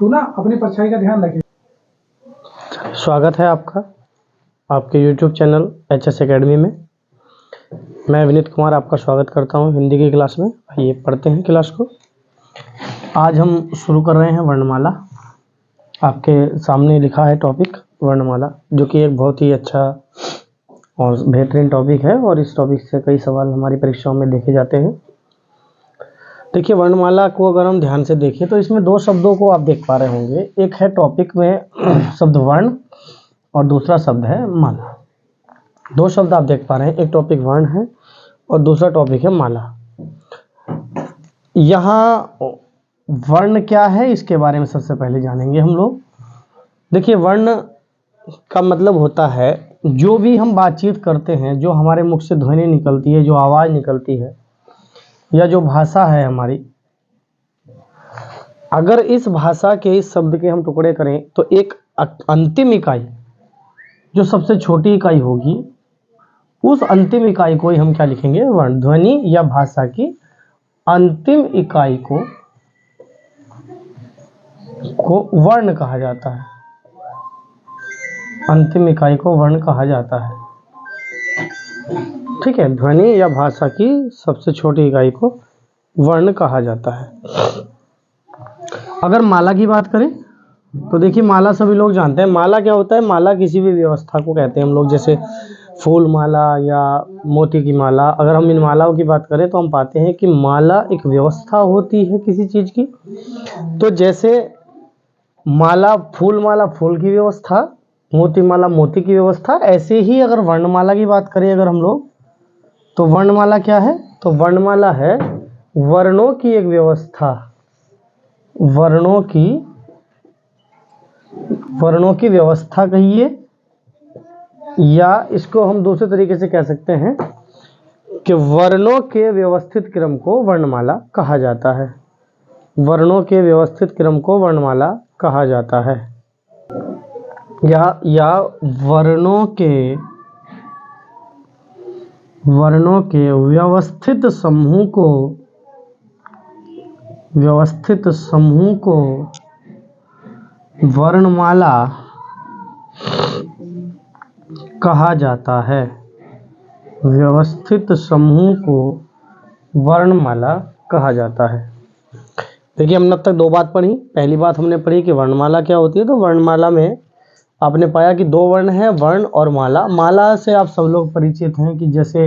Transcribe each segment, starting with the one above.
तू ना अपनी परछाई का ध्यान रखे। स्वागत है आपका आपके YouTube चैनल HS एकेडमी में। मैं विनीत कुमार आपका स्वागत करता हूं हिंदी की क्लास में। आइए पढ़ते हैं क्लास को। आज हम शुरू कर रहे हैं वर्णमाला। आपके सामने लिखा है टॉपिक वर्णमाला, जो कि एक बहुत ही अच्छा और बेहतरीन टॉपिक है और इस टॉपिक से कई सवाल हमारी परीक्षाओं में देखे जाते हैं। देखिए, वर्णमाला को अगर हम ध्यान से देखें तो इसमें दो शब्दों को आप देख पा रहे होंगे। एक है टॉपिक में शब्द वर्ण और दूसरा शब्द है माला। दो शब्द आप देख पा रहे हैं, एक टॉपिक वर्ण है और दूसरा टॉपिक है माला। यहाँ वर्ण क्या है इसके बारे में सबसे पहले जानेंगे हम लोग। देखिए, वर्ण का मतलब होता है जो भी हम बातचीत करते हैं, जो हमारे मुख से ध्वनि निकलती है, जो आवाज़ निकलती है या जो भाषा है हमारी, अगर इस भाषा के इस शब्द के हम टुकड़े करें तो एक अंतिम इकाई, जो सबसे छोटी इकाई होगी, उस अंतिम इकाई को ही हम क्या लिखेंगे? वर्ण। ध्वनि या भाषा की अंतिम इकाई को वर्ण कहा जाता है। अंतिम इकाई को वर्ण कहा जाता है। ठीक है, ध्वनि या भाषा की सबसे छोटी इकाई को वर्ण कहा जाता है। अगर माला की बात करें तो देखिए, माला सभी लोग जानते हैं। माला क्या होता है? माला किसी भी व्यवस्था को कहते हैं हम लोग, जैसे फूल माला या मोती की माला। अगर हम इन मालाओं की बात करें तो हम पाते हैं कि माला एक व्यवस्था होती है किसी चीज़ की। तो जैसे माला फूल की व्यवस्था, मोती माला मोती की व्यवस्था, ऐसे ही अगर वर्णमाला की बात करें अगर हम लोग, तो वर्णमाला क्या है? तो वर्णमाला है वर्णों की एक व्यवस्था। वर्णों की व्यवस्था कहिए, या इसको हम दूसरे तरीके से कह सकते हैं कि वर्णों के व्यवस्थित क्रम को वर्णमाला कहा जाता है। वर्णों के व्यवस्थित क्रम को वर्णमाला कहा जाता है, या वर्णों के व्यवस्थित समूह को वर्णमाला कहा जाता है। व्यवस्थित समूह को वर्णमाला कहा जाता है। देखिए, हमने अब तक दो बात पढ़ी। पहली बात हमने पढ़ी कि वर्णमाला क्या होती है। तो वर्णमाला में आपने पाया कि दो वर्ण हैं, वर्ण और माला। माला से आप सब लोग परिचित हैं कि जैसे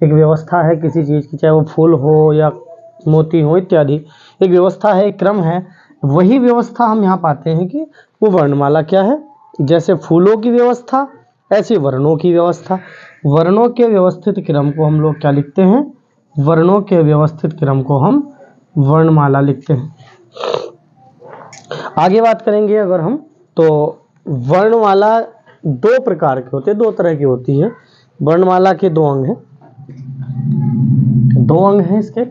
एक व्यवस्था है किसी चीज़ की, चाहे वो फूल हो या मोती हो इत्यादि, एक व्यवस्था है, एक क्रम है। वही व्यवस्था हम यहाँ पाते हैं कि वो वर्णमाला क्या है। जैसे फूलों की व्यवस्था, ऐसे वर्णों की व्यवस्था। वर्णों के व्यवस्थित क्रम को हम लोग क्या लिखते हैं? वर्णों के व्यवस्थित क्रम को हम वर्णमाला लिखते हैं। आगे बात करेंगे अगर हम, तो वर्णमाला दो प्रकार के होते हैं, दो तरह की होती है। वर्णमाला के दो अंग हैं। दो अंग हैं इसके।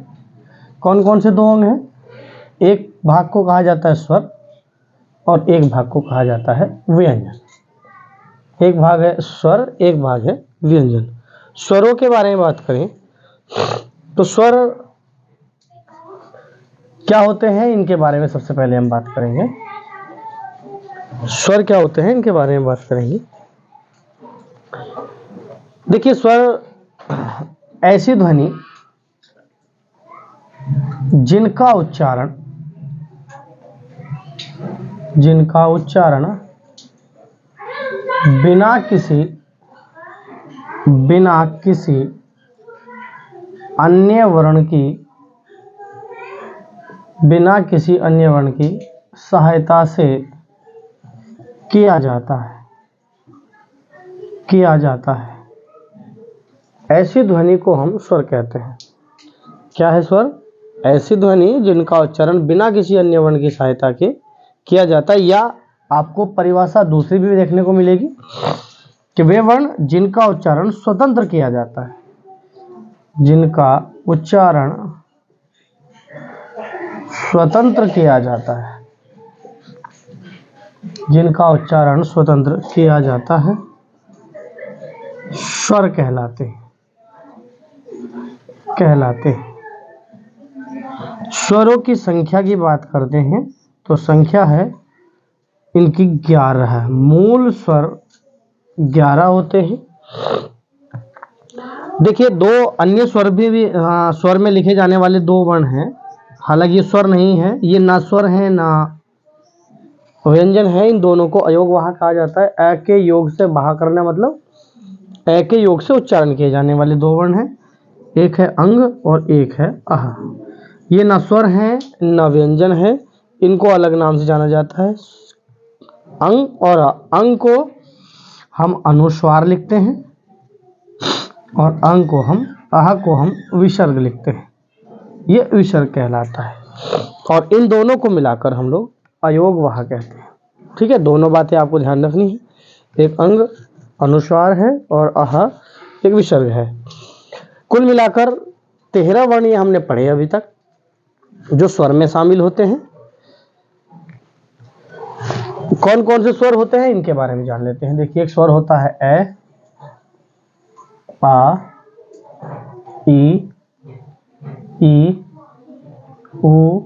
कौन कौन से दो अंग हैं? एक भाग को कहा जाता है स्वर और एक भाग को कहा जाता है व्यंजन। एक भाग है स्वर, एक भाग है व्यंजन। स्वरों के बारे में बात करें तो स्वर क्या होते हैं, इनके बारे में सबसे पहले हम बात करेंगे। स्वर क्या होते हैं इनके बारे में बात करेंगे। देखिए, स्वर ऐसी ध्वनि जिनका उच्चारण बिना किसी अन्य वर्ण की सहायता से किया जाता है। ऐसी ध्वनि को हम स्वर कहते हैं। क्या है स्वर? ऐसी ध्वनि जिनका उच्चारण बिना किसी अन्य वर्ण की सहायता के किया जाता है, या आपको परिभाषा दूसरी भी देखने को मिलेगी कि वे वर्ण जिनका उच्चारण स्वतंत्र किया जाता है। जिनका उच्चारण स्वतंत्र किया जाता है। जिनका उच्चारण स्वतंत्र किया जाता है स्वर कहलाते हैं। स्वरों की संख्या की बात करते हैं तो संख्या है इनकी 11 है। मूल स्वर 11 होते हैं। देखिए दो अन्य स्वर भी स्वर में लिखे जाने वाले दो वर्ण हैं, हालांकि ये स्वर नहीं है, ये ना स्वर है ना व्यंजन है। इन दोनों को अयोगवाह कहा जाता है। अ के योग से वाह करना मतलब अ के योग से उच्चारण किए जाने वाले दो वर्ण हैं, एक है अंग और एक है अह। ये न स्वर है न व्यंजन है, इनको अलग नाम से जाना जाता है अंग और अ। अंग को हम अनुस्वार लिखते हैं और अंग को हम अह को हम विसर्ग लिखते हैं, ये विसर्ग कहलाता है। और इन दोनों को मिलाकर हम लोग अयोगवाह कहते हैं। ठीक है, दोनों बातें आपको ध्यान रखनी है, एक अंग अनुस्वार है और अह एक विसर्ग है। कुल मिलाकर 13 वर्ण ये हमने पढ़े अभी तक जो स्वर में शामिल होते हैं। कौन कौन से स्वर होते हैं इनके बारे में जान लेते हैं। देखिए एक स्वर होता है ए, आ, ई, उ,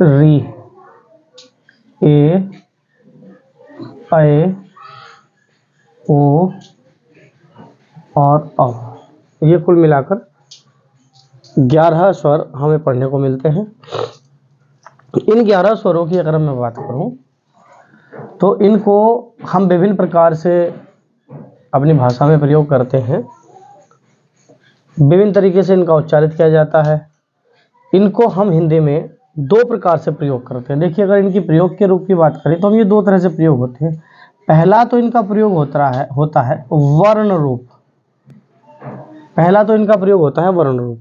री, ए, ओ और अ। ये कुल मिलाकर 11 स्वर हमें पढ़ने को मिलते हैं। इन 11 स्वरों की अगर मैं बात करूं तो इनको हम विभिन्न प्रकार से अपनी भाषा में प्रयोग करते हैं, विभिन्न तरीके से इनका उच्चारित किया जाता है। इनको हम हिंदी में दो प्रकार से प्रयोग करते हैं। देखिए अगर इनकी प्रयोग के रूप की बात करें तो हम ये दो तरह से प्रयोग होते हैं। पहला तो इनका प्रयोग होता है वर्ण रूप। पहला तो इनका प्रयोग होता है वर्ण रूप।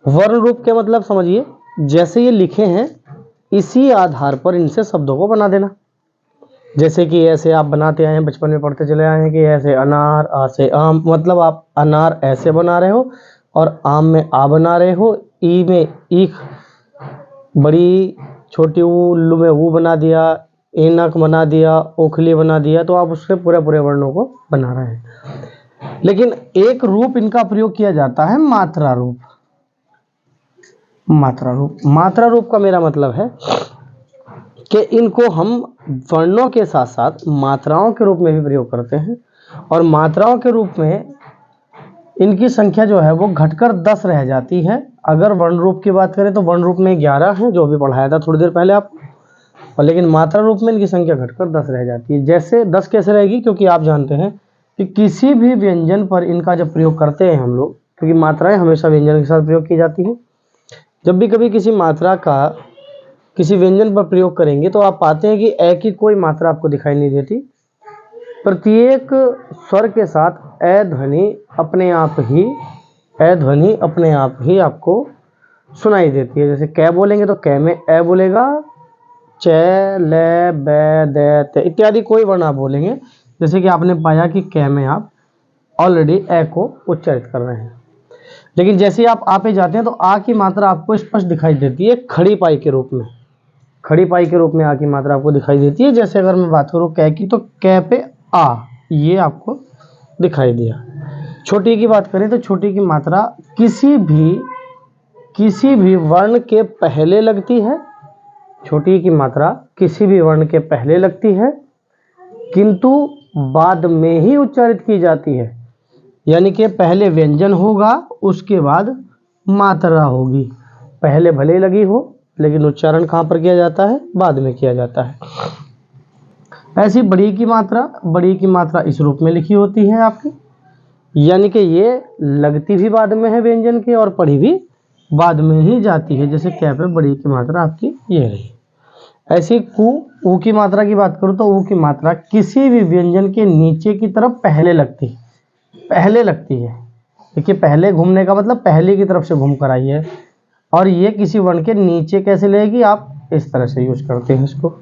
वर्ण रूप के मतलब समझिए, जैसे ये लिखे हैं इसी आधार पर इनसे शब्दों को बना देना। जैसे कि ऐसे आप बनाते आए हैं, बचपन में पढ़ते चले आए हैं कि ऐसे अनार, आ से आम, मतलब आप अनार ऐसे बना रहे हो और आम में आ बना रहे हो, ई में ईख, बड़ी छोटी उल्लू में ऊ बना दिया, एनक बना दिया, ओखली बना दिया, तो आप उससे पूरे पूरे वर्णों को बना रहे हैं। लेकिन एक रूप इनका प्रयोग किया जाता है मात्रा रूप। मात्रा रूप, मात्रा रूप का मेरा मतलब है कि इनको हम वर्णों के साथ साथ मात्राओं के रूप में भी प्रयोग करते हैं और मात्राओं के रूप में इनकी संख्या जो है वो घटकर 10 रह जाती है। अगर वर्ण रूप की बात करें तो वर्ण रूप में 11 है जो अभी पढ़ाया था थोड़ी देर पहले आपको, और लेकिन मात्रा रूप में इनकी संख्या घटकर 10 रह जाती है। जैसे 10 कैसे रहेगी, क्योंकि आप जानते हैं कि किसी भी व्यंजन पर इनका जब प्रयोग करते हैं हम लोग, क्योंकि मात्राएं हमेशा व्यंजन के साथ प्रयोग की जाती हैं, जब भी कभी किसी मात्रा का किसी व्यंजन पर प्रयोग करेंगे तो आप पाते हैं कि ए की कोई मात्रा आपको दिखाई नहीं देती। प्रत्येक स्वर के साथ ए ध्वनि अपने आप ही आपको सुनाई देती है। जैसे कै बोलेंगे तो कै में ए बोलेगा, च, ले, बै, दे, ते इत्यादि कोई वर्ण आप बोलेंगे, जैसे कि आपने पाया कि कै में आप ऑलरेडी ए को उच्चारित कर रहे हैं। लेकिन जैसे ही आप आ पे जाते हैं तो आ की मात्रा आपको स्पष्ट दिखाई देती है खड़ी पाई के रूप में। खड़ी पाई के रूप में आ की मात्रा आपको दिखाई देती है। जैसे अगर मैं बात करूँ कै की, तो कै पे आ, ये आपको दिखाई दिया। छोटी की बात करें तो छोटी की मात्रा किसी भी वर्ण के पहले लगती है। छोटी की मात्रा किसी भी वर्ण के पहले लगती है किंतु बाद में ही उच्चारित की जाती है। यानी कि पहले व्यंजन होगा उसके बाद मात्रा होगी। पहले भले लगी हो लेकिन उच्चारण कहाँ पर किया जाता है, बाद में किया जाता है। ऐसी बड़ी की मात्रा इस रूप में लिखी होती है आपकी, यानी कि ये लगती भी बाद में है व्यंजन के और पढ़ी भी बाद में ही जाती है। जैसे कै पे बड़ी की मात्रा आपकी ये रही। ऐसी ऊ की मात्रा की बात करूँ तो ऊ की मात्रा किसी भी व्यंजन के नीचे की तरफ पहले लगती है। देखिए पहले घूमने का मतलब पहले की तरफ से घूम कर आई है, और ये किसी वर्ण के नीचे कैसे लगेगी, आप इस तरह से यूज करते हैं इसको।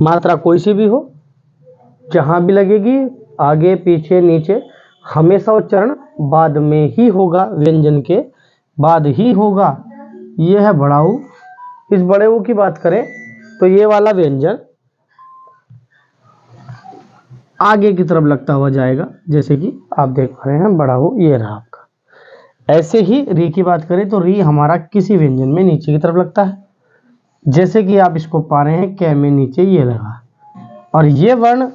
मात्रा कोई सी भी हो, जहां भी लगेगी, आगे पीछे नीचे, हमेशा उच्चारण बाद में ही होगा, व्यंजन के बाद ही होगा। ये है बड़ा ऊ। इस बड़े ऊ की बात करें तो ये वाला व्यंजन आगे की तरफ लगता हुआ जाएगा, जैसे कि आप देख पा रहे हैं बड़ा ऊ ये रहा आपका। ऐसे ही री की बात करें तो री हमारा किसी व्यंजन में नीचे की तरफ लगता है। जैसे कि आप इसको पा रहे हैं, कै में नीचे ये लगा, और ये वर्ण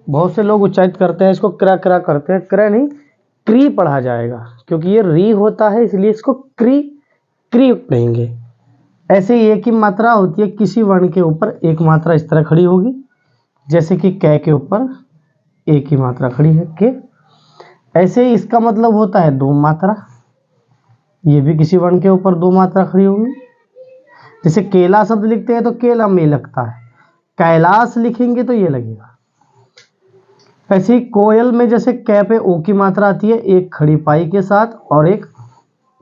बहुत से लोग उच्चारित करते हैं इसको क्र क्र करते हैं, क्र नहीं क्री पढ़ा जाएगा, क्योंकि ये री होता है इसलिए इसको क्री क्री पढ़ेंगे। ऐसे ही एक ही मात्रा होती है, किसी वर्ण के ऊपर एक मात्रा इस तरह खड़ी होगी, जैसे कि कै के ऊपर एक ही मात्रा खड़ी है के। ऐसे ही इसका मतलब होता है दो मात्रा, ये भी किसी वर्ण के ऊपर दो मात्रा खड़ी होगी। जैसे केला शब्द लिखते हैं तो केला में लगता है, कैलाश लिखेंगे तो ये लगेगा। ऐसे ही कोयल में जैसे कै पे ओ की मात्रा आती है एक खड़ी पाई के साथ और एक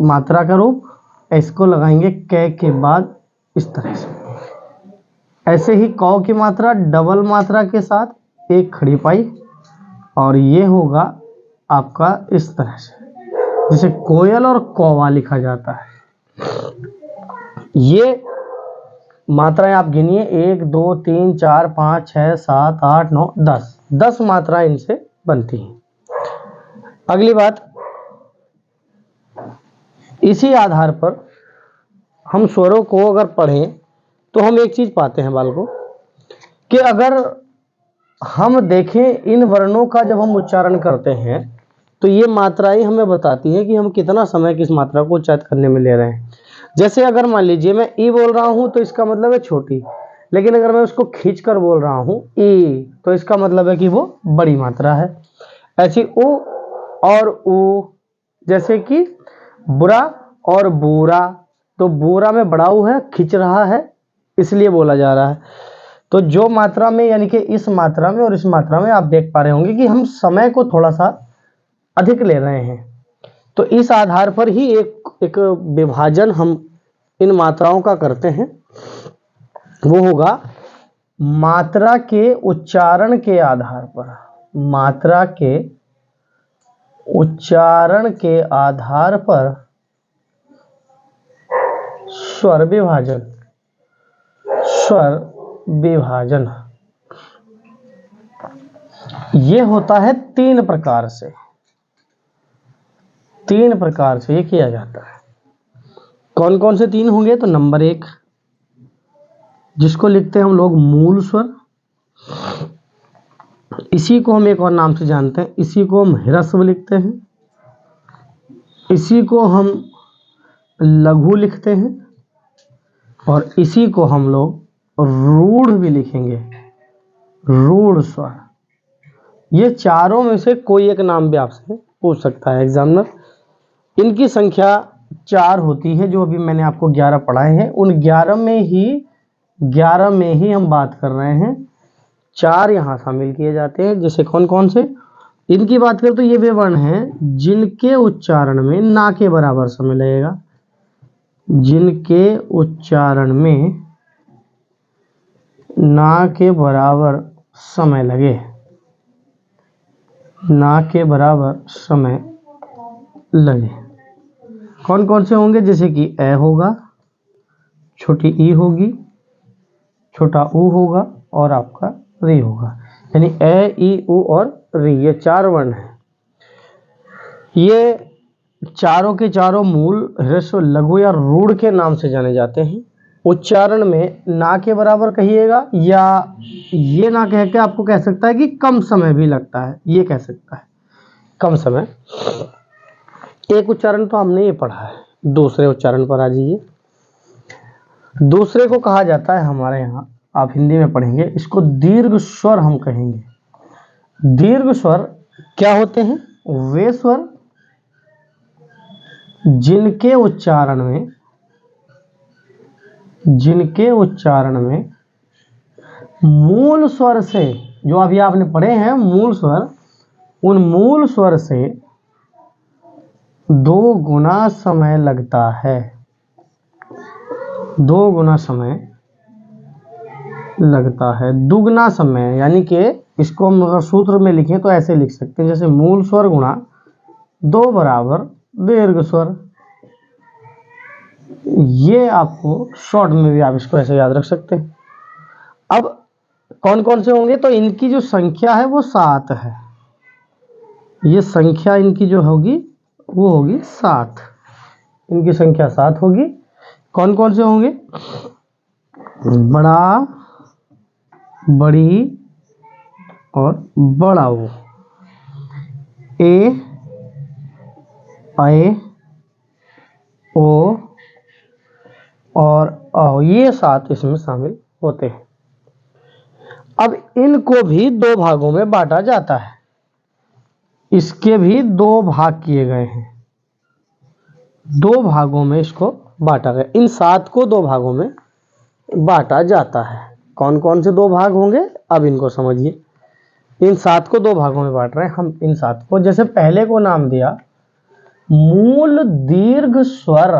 मात्रा का रूप, इसको लगाएंगे कै के बाद इस तरह से। ऐसे ही कौ की मात्रा डबल मात्रा के साथ एक खड़ी पाई, और ये होगा आपका इस तरह से, जिसे कोयल और कौवा लिखा जाता है। ये मात्राएं आप गिनिए, 1 2 3 4 5 6 7 8 9 10 मात्राएं इनसे बनती हैं। अगली बात, इसी आधार पर हम स्वरों को अगर पढ़ें तो हम एक चीज पाते हैं बालकों कि अगर हम देखें इन वर्णों का जब हम उच्चारण करते हैं तो ये मात्राएं हमें बताती हैं कि हम कितना समय किस मात्रा को उच्चारित करने में ले रहे हैं। जैसे अगर मान लीजिए मैं ई बोल रहा हूं तो इसका मतलब है छोटी, लेकिन अगर मैं उसको खींचकर बोल रहा हूं ई तो इसका मतलब है कि वो बड़ी मात्रा है। ऐसी उ और उ, जैसे कि बुरा और बूरा, तो बूरा में बड़ा ऊ है, खींच रहा है इसलिए बोला जा रहा है। तो जो मात्रा में यानी कि इस मात्रा में और इस मात्रा में आप देख पा रहे होंगे कि हम समय को थोड़ा सा अधिक ले रहे हैं। तो इस आधार पर ही एक विभाजन हम इन मात्राओं का करते हैं, वो होगा मात्रा के उच्चारण के आधार पर। मात्रा के उच्चारण के आधार पर स्वर विभाजन। स्वर विभाजन ये होता है तीन प्रकार से ये किया जाता है। कौन कौन से तीन होंगे? तो नंबर 1 जिसको लिखते हैं हम लोग मूल स्वर, इसी को हम एक और नाम से जानते हैं, इसी को हम ह्रस्व लिखते हैं, इसी को हम लघु लिखते हैं, और इसी को हम लोग रूढ़ भी लिखेंगे, रूढ़ स्वर। ये चारों में से कोई एक नाम भी आपसे पूछ सकता है एग्जामिनर। इनकी संख्या 4 होती है, जो अभी मैंने आपको 11 पढ़ाए हैं, उन 11 में ही हम बात कर रहे हैं। 4 यहाँ शामिल किए जाते हैं। जैसे कौन कौन से इनकी बात करें तो ये वे वर्ण हैं जिनके उच्चारण में ना के बराबर समय लगेगा, जिनके उच्चारण में ना के बराबर समय लगे, ना के बराबर समय लगे। कौन कौन से होंगे? जैसे कि ए होगा, छोटी ई होगी, छोटा ऊ होगा और आपका री होगा। यानी ए ई ऊ और री, ये 4 वर्ण हैं। ये चारों के चारों मूल, ह्रस्व, लघु या रूढ़ के नाम से जाने जाते हैं। उच्चारण में ना के बराबर कहिएगा, या ये ना कह के आपको कह सकता है कि कम समय भी लगता है, ये कह सकता है कम समय। एक उच्चारण तो हमने ये पढ़ा है, दूसरे उच्चारण पर आ जाइए। दूसरे को कहा जाता है हमारे यहाँ, आप हिंदी में पढ़ेंगे, इसको दीर्घ स्वर हम कहेंगे। दीर्घ स्वर क्या होते हैं? वे स्वर जिनके उच्चारण में मूल स्वर से, जो अभी आपने पढ़े हैं मूल स्वर, उन मूल स्वर से 2 गुना समय लगता है, 2 गुना समय लगता है, दुगना समय। यानी कि इसको हम अगर सूत्र में लिखें तो ऐसे लिख सकते हैं, जैसे मूल स्वर गुणा 2 बराबर दीर्घ स्वर। ये आपको शॉर्ट में भी आप इसको ऐसे याद रख सकते हैं। अब कौन कौन से होंगे? तो इनकी जो संख्या है वो 7 है। ये संख्या इनकी जो होगी वो होगी 7, इनकी संख्या 7 होगी। कौन कौन से होंगे? बड़ा, बड़ी और बड़ा ओ। ए, ओ और औ, ये 7 इसमें शामिल होते हैं। अब इनको भी 2 भागों में बांटा जाता है। इसके भी 2 भाग किए गए हैं, 2 भागों में इसको बांटा गया। इन 7 को 2 भागों में बांटा जाता है। कौन कौन से 2 भाग होंगे अब इनको समझिए। इन 7 को 2 भागों में बांट रहे हैं हम इन 7 को। जैसे पहले को नाम दिया मूल दीर्घ स्वर।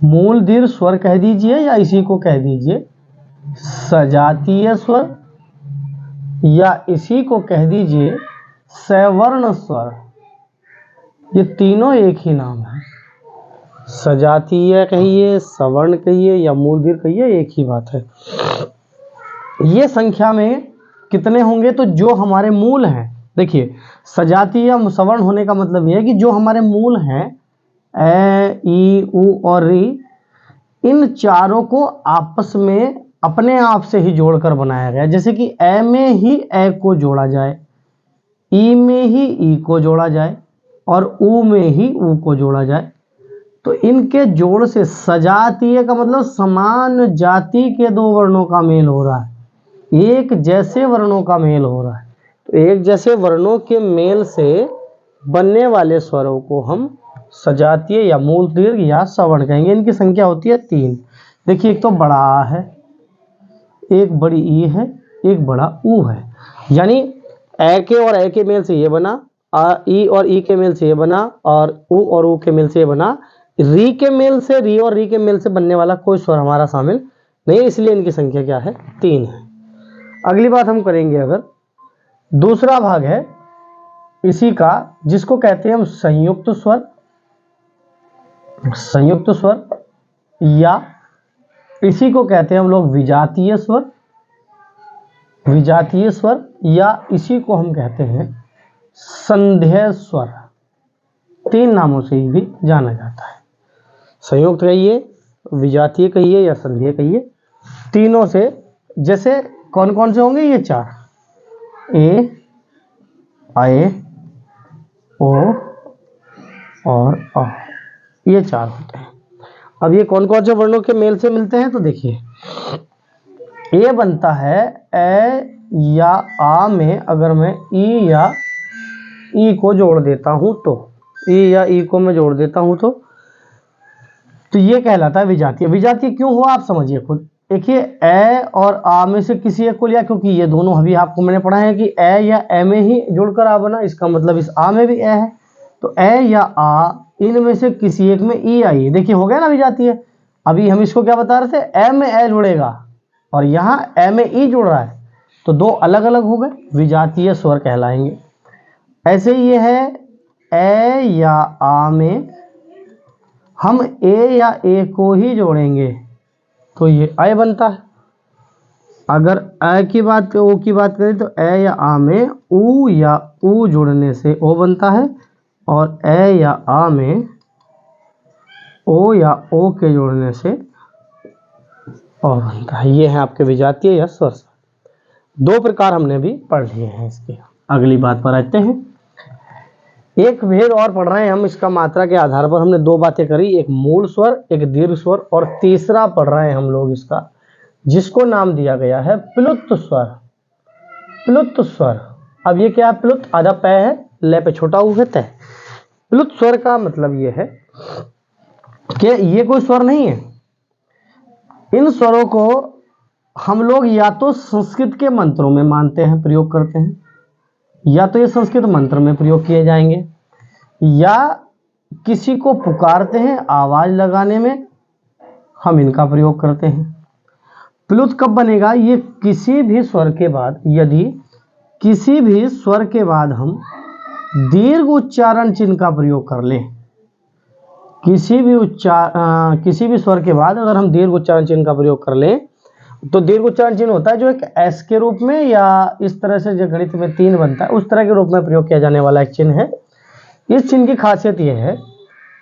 मूल दीर्घ स्वर कह दीजिए या इसी को कह दीजिए सजातीय स्वर, या इसी को कह दीजिए सवर्ण स्वर। ये तीनों एक ही नाम है। सजातीय कहिए, सवर्ण कहिए या मूल दीर्घ कहिए, एक ही बात है। ये संख्या में कितने होंगे? तो जो हमारे मूल हैं, देखिए सजातीय या सवर्ण होने का मतलब यह है कि जो हमारे मूल हैं ए, ई, उ और री, इन चारों को आपस में अपने आप से ही जोड़कर बनाया गया। जैसे कि ए में ही ए को जोड़ा जाए, ई में ही ई को जोड़ा जाए और उ में ही उ को जोड़ा जाए, तो इनके जोड़ से सजातीय का मतलब समान जाति के 2 वर्णों का मेल हो रहा है, एक जैसे वर्णों का मेल हो रहा है। तो एक जैसे वर्णों के मेल से बनने वाले स्वरों को हम सजातीय या मूल दीर्घ या सवर्ण कहेंगे। इनकी संख्या होती है 3। देखिए एक तो बड़ा आ है, एक बड़ी ई है, एक बड़ा ऊ है। यानी ए के और ए के मेल से ये बना, ई और ई के मेल से ये बना, और ऊ के मेल से ये बना। री के मेल से, री और री के मेल से बनने वाला कोई स्वर हमारा शामिल नहीं, इसलिए इनकी संख्या क्या है? 3 है। अगली बात हम करेंगे, अगर दूसरा भाग है इसी का, जिसको कहते हैं हम संयुक्त स्वर। संयुक्त स्वर या इसी को कहते हैं हम लोग विजातीय स्वर। विजातीय स्वर या इसी को हम कहते हैं संध्यय स्वर। 3 नामों से ही भी जाना जाता है। संयुक्त कहिए, विजातीय कहिए या संध्यय कहिए, तीनों से। जैसे कौन कौन से होंगे? ये 4, ए, आए, ओ और अ, ये 4 होते हैं। अब ये कौन कौन से वर्णों के मेल से मिलते हैं? तो देखिए ये बनता है ए या आ में अगर मैं ई या ई को जोड़ देता हूं तो, ई या ई को मैं जोड़ देता हूं तो ये कहलाता है विजातीय। विजातीय क्यों हुआ आप समझिए खुद। देखिए ए और आ में से किसी एक को लिया, क्योंकि ये दोनों अभी आपको मैंने पढ़ा है कि ए या ए में ही जुड़कर आ बना, इसका मतलब इस आ में भी ए है। तो ए या आ इनमें से किसी एक में ई आई, देखिए हो गया ना विजातीय। अभी हम इसको क्या बता रहे थे? ए में ए जुड़ेगा और यहाँ ए में ई जुड़ रहा है, तो 2 अलग अलग हो गए, विजातीय स्वर कहलाएंगे। ऐसे ही ये है ए या आ में हम ए या ए को ही जोड़ेंगे तो ये अय बनता है। अगर अ की बात ओ की बात करें तो ए या आ में उ या उ जुड़ने से ओ बनता है, और ए या आ में ओ या ओ के जोड़ने से ओ बनता है। ये है आपके विजातीय या स्वर। 2 प्रकार हमने भी पढ़ लिए हैं इसके। अगली बात पर आते हैं। एक भेद और पढ़ रहे हैं हम इसका मात्रा के आधार पर। हमने 2 बातें करी, एक मूल स्वर, एक दीर्घ स्वर, और तीसरा पढ़ रहे हैं हम लोग इसका, जिसको नाम दिया गया है प्लुत स्वर। प्लुत स्वर। अब ये क्या है? प्लुत आधा पै है, ले पे छोटा ऊ है तय। प्लुत स्वर का मतलब ये है कि ये कोई स्वर नहीं है। इन स्वरों को हम लोग या तो संस्कृत के मंत्रों में मानते हैं, प्रयोग करते हैं, या तो ये संस्कृत मंत्र में प्रयोग किए जाएंगे, या किसी को पुकारते हैं आवाज लगाने में हम इनका प्रयोग करते हैं। प्लुत कब बनेगा? ये किसी भी स्वर के बाद, यदि किसी भी स्वर के बाद हम दीर्घ उच्चारण चिन्ह का प्रयोग कर लें, किसी भी स्वर के बाद अगर हम दीर्घ उच्चारण चिन्ह का प्रयोग कर लें, तो दीर्घ उच्चारण चिन्ह होता है जो एक एस के रूप में या इस तरह से जो गणित में 3 बनता है उस तरह के रूप में प्रयोग किया जाने वाला एक चिन्ह है। इस चिन्ह की खासियत यह है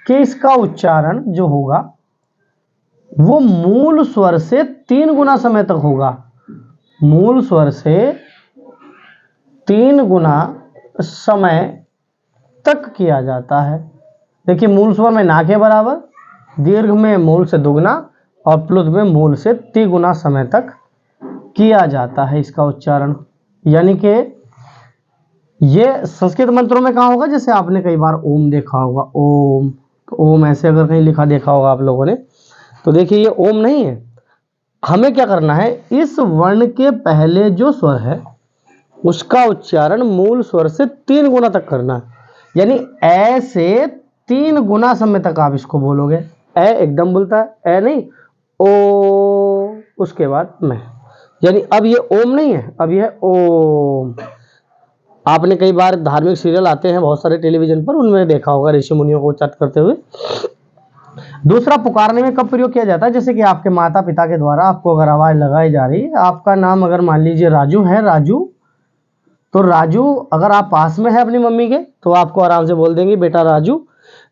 कि इसका उच्चारण जो होगा वो मूल स्वर से 3 गुना समय तक होगा। मूल स्वर से 3 गुना समय तक किया जाता है। देखिए मूल स्वर में ना के बराबर, दीर्घ में मूल से दुगना और प्लुत में मूल से 3 गुना समय तक किया जाता है इसका उच्चारण। यानी कि ये संस्कृत मंत्रों में कहाँ होगा, जैसे आपने कई बार ओम देखा होगा, ओम, तो ओम ऐसे अगर कहीं लिखा देखा होगा आप लोगों ने, तो देखिए ये ओम नहीं है। हमें क्या करना है, इस वर्ण के पहले जो स्वर है उसका उच्चारण मूल स्वर से 3 गुना तक करना है। यानी ए से 3 गुना समय तक आप इसको बोलोगे। ए एकदम बोलता है, ए नहीं, ओ, उसके बाद मैं। यानी अब ये ओम नहीं है, अब ये है ओम। आपने कई बार धार्मिक सीरियल आते हैं बहुत सारे टेलीविजन पर, उनमें देखा होगा ऋषि मुनियों को उच्चारित करते हुए। दूसरा, पुकारने में कब प्रयोग किया जाता है, जैसे कि आपके माता पिता के द्वारा आपको अगर आवाज लगाई जा रही है, आपका नाम अगर मान लीजिए राजू है, राजू, तो राजू अगर आप पास में है अपनी मम्मी के तो आपको आराम से बोल देंगे बेटा राजू।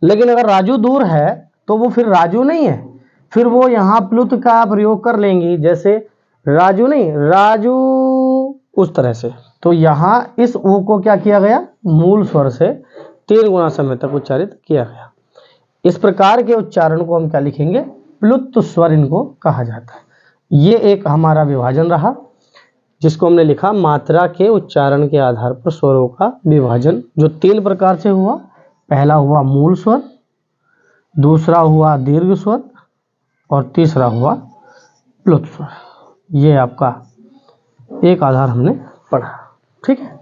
लेकिन अगर राजू दूर है तो वो फिर राजू नहीं है, फिर वो यहाँ प्लुत का प्रयोग कर लेंगी, जैसे राजू नहीं, राजू, उस तरह से। तो यहाँ इस ऊ को क्या किया गया, मूल स्वर से 3 गुना समय तक उच्चारित किया गया। इस प्रकार के उच्चारण को हम क्या लिखेंगे, प्लुत स्वर इनको कहा जाता है। ये एक हमारा विभाजन रहा जिसको हमने लिखा मात्रा के उच्चारण के आधार पर स्वरों का विभाजन, जो 3 प्रकार से हुआ। पहला हुआ मूल स्वर, दूसरा हुआ दीर्घ स्वर और तीसरा हुआ प्लुत स्वर। ये आपका एक आधार हमने पढ़ा। ठीक है।